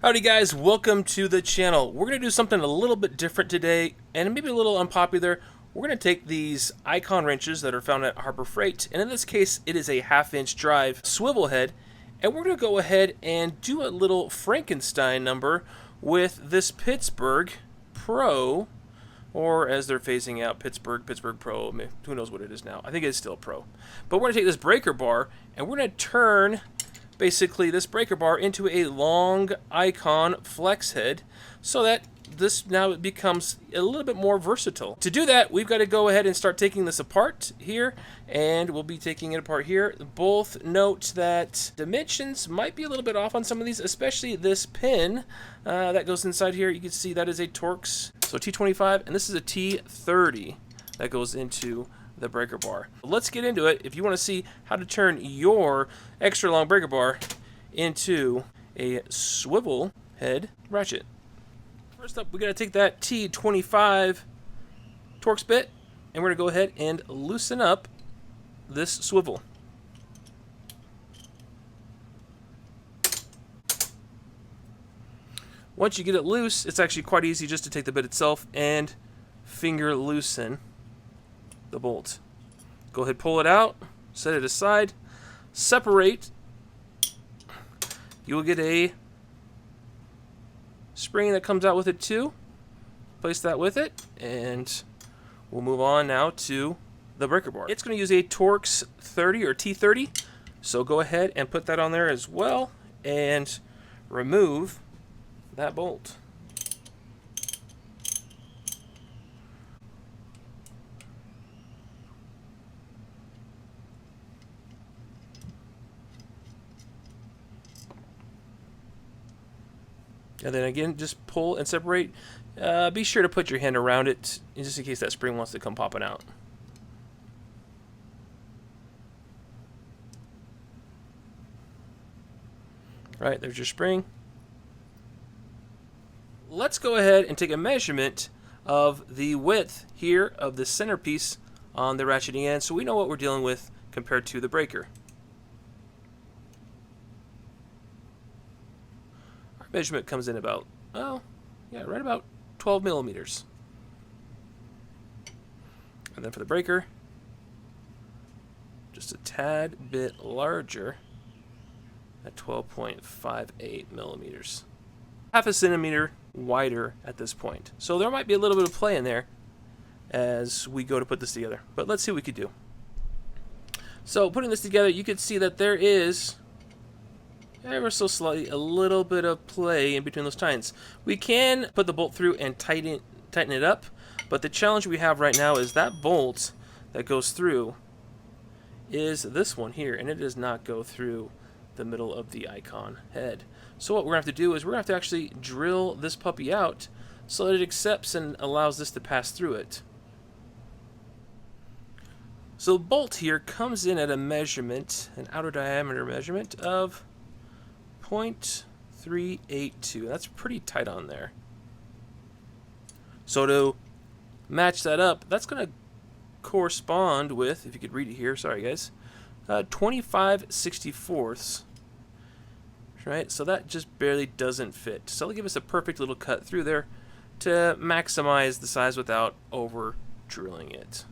Howdy guys, welcome to the channel. We're going to do something a little bit different today, and maybe a little unpopular. We're going to take these icon wrenches that are found at Harbor Freight, and in this case it is a 1/2-inch drive swivel head, and we're going to go ahead and do a little Frankenstein number with this Pittsburgh Pro, or as they're phasing out, Pittsburgh Pro. I mean, who knows what it is now. I think it's still Pro. But we're going to take this breaker bar, and we're going to turn basically this breaker bar into a long icon flex head so that this now becomes a little bit more versatile. To do that, we've got to go ahead and start taking this apart here, and we'll be taking it apart here. Both note that dimensions might be a little bit off on some of these, especially this pin that goes inside here. You can see that is a Torx, so T25, and this is a T30 that goes into the breaker bar. Let's get into it. If you want to see how to turn your extra long breaker bar into a swivel head ratchet. First up, we got to take that T25 Torx bit, and we're going to go ahead and loosen up this swivel. Once you get it loose, it's actually quite easy just to take the bit itself and finger loosen the bolt. Go ahead, pull it out, set it aside, separate. You will get a spring that comes out with it too. Place that with it, and we'll move on now to the breaker bar. It's going to use a Torx 30 or T30, so go ahead and put that on there as well and remove that bolt. And then again, just pull and separate. Be sure to put your hand around it, just in case that spring wants to come popping out. All right, there's your spring. Let's go ahead and take a measurement of the width here of the centerpiece on the ratcheting end, so we know what we're dealing with compared to the breaker. Measurement comes in about, well, yeah, right about 12 millimeters. And then for the breaker, just a tad bit larger at 12.58 millimeters. 1/2 centimeter wider at this point. So there might be a little bit of play in there as we go to put this together. But let's see what we could do. So putting this together, you can see that there is ever so slightly a little bit of play in between those tines. We can put the bolt through and tighten it up, but the challenge we have right now is that bolt that goes through is this one here, and it does not go through the middle of the icon head. So what we're going to have to do is we're going to have to actually drill this puppy out so that it accepts and allows this to pass through it. So the bolt here comes in at a measurement, an outer diameter measurement of 0.382. That's pretty tight on there. So to match that up, that's going to correspond with, if you could read it here, sorry guys, 25/64. Right? So that just barely doesn't fit. So it'll give us a perfect little cut through there to maximize the size without over drilling it.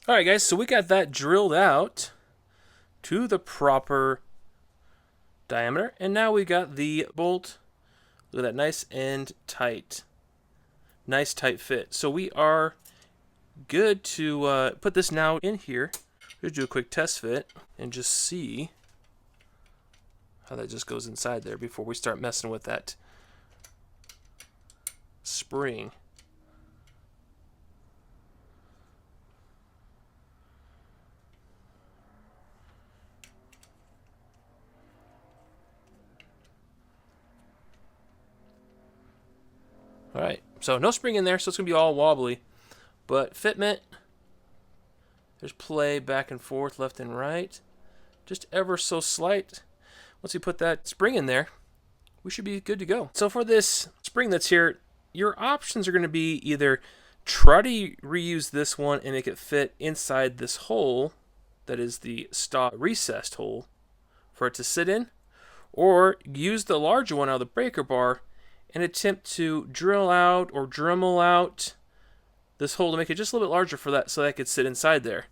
Alright guys, so we got that drilled out to the proper diameter, and now we got the bolt. Look at that, nice and tight. Nice tight fit. So we are good to put this now in here. We'll do a quick test fit and just see how that just goes inside there before we start messing with that spring. All right, so no spring in there, so it's gonna be all wobbly. But fitment, there's play back and forth, left and right, just ever so slight. Once you put that spring in there, we should be good to go. So for this spring that's here, your options are going to be either try to reuse this one and make it fit inside this hole that is the stock recessed hole for it to sit in, or use the larger one out of the breaker bar and attempt to drill out or Dremel out this hole to make it just a little bit larger for that, so that could sit inside there.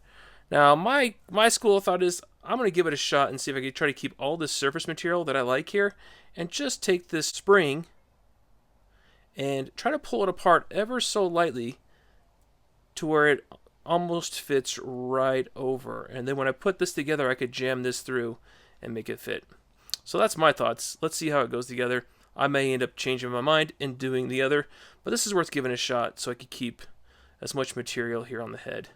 Now my school of thought is I'm going to give it a shot and see if I can try to keep all this surface material that I like here and just take this spring and try to pull it apart ever so lightly to where it almost fits right over. And then when I put this together, I could jam this through and make it fit. So that's my thoughts. Let's see how it goes together. I may end up changing my mind and doing the other, but this is worth giving a shot so I could keep as much material here on the head.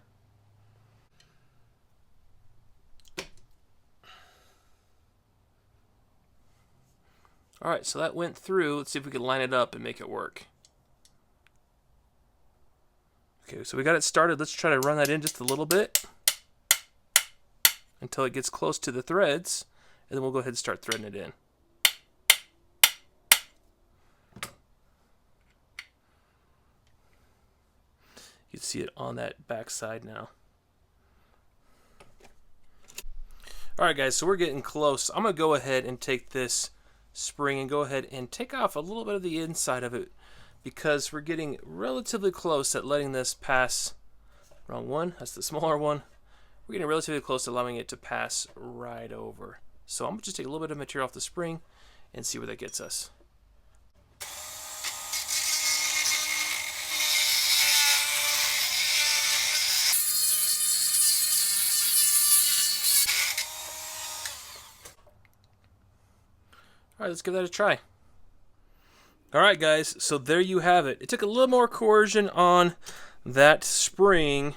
Alright, so that went through. Let's see if we can line it up and make it work. Okay, so we got it started. Let's try to run that in just a little bit until it gets close to the threads, and then we'll go ahead and start threading it in. You can see it on that back side now. Alright guys, so we're getting close. I'm going to go ahead and take this spring and go ahead and take off a little bit of the inside of it because we're getting relatively close at letting this pass. Wrong one, that's the smaller one. We're getting relatively close to allowing it to pass right over. So I'm going to just take a little bit of material off the spring and see where that gets us. Alright, let's give that a try. Alright guys, so there you have it. It took a little more coercion on that spring.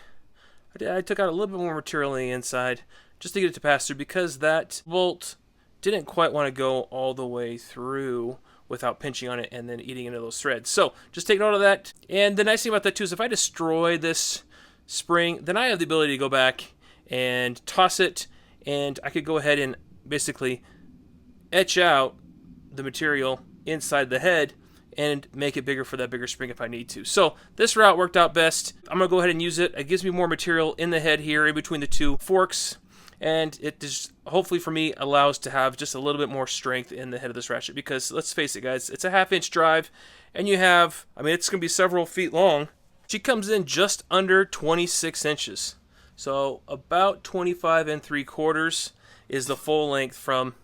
I took out a little bit more material on the inside just to get it to pass through because that bolt didn't quite want to go all the way through without pinching on it and then eating into those threads. So just take note of that. And the nice thing about that too is if I destroy this spring, then I have the ability to go back and toss it, and I could go ahead and basically etch out the material inside the head and make it bigger for that bigger spring if I need to. So this route worked out best. I'm going to go ahead and use it. It gives me more material in the head here in between the two forks, and it just hopefully for me allows to have just a little bit more strength in the head of this ratchet, because let's face it guys, it's a 1/2 inch drive and you have, I mean, it's going to be several feet long. She comes in just under 26 inches. So about 25 3/4 is the full length from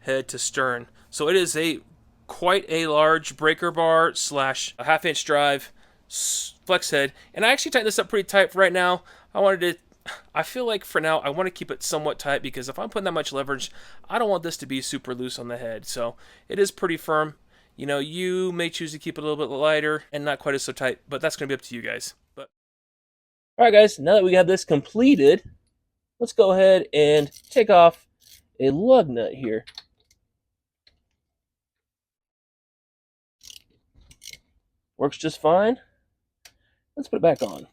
head to stern. So it is quite a large breaker bar slash a 1/2 inch drive flex head. And I actually tightened this up pretty tight for right now. I feel like for now I want to keep it somewhat tight because if I'm putting that much leverage, I don't want this to be super loose on the head. So it is pretty firm. You know, you may choose to keep it a little bit lighter and not quite as so tight, but that's going to be up to you guys. But all right guys, now that we have this completed, let's go ahead and take off a lug nut here. Works just fine. Let's put it back on.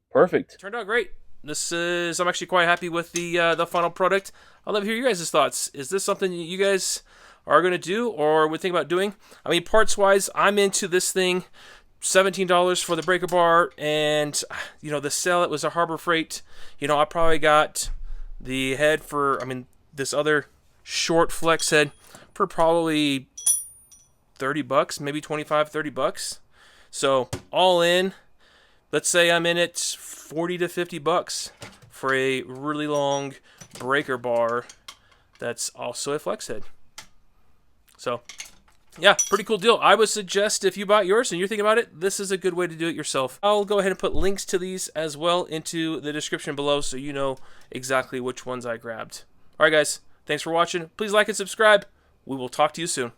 Perfect. Turned out great. I'm actually quite happy with the final product. I'd love to hear you guys' thoughts. Is this something you guys are going to do or would think about doing? I mean, parts-wise, I'm into this thing. $17 for the breaker bar, and you know, the sale, it was a Harbor Freight. You know, I probably got the head for, I mean, this other short flex head for probably 30 bucks, maybe 25, 30 bucks. So all in, let's say I'm in it 40 to 50 bucks for a really long breaker bar that's also a flex head. So yeah, pretty cool deal. I would suggest if you bought yours and you're thinking about it, this is a good way to do it yourself. I'll go ahead and put links to these as well into the description below so you know exactly which ones I grabbed. All right, guys. Thanks for watching. Please like and subscribe. We will talk to you soon.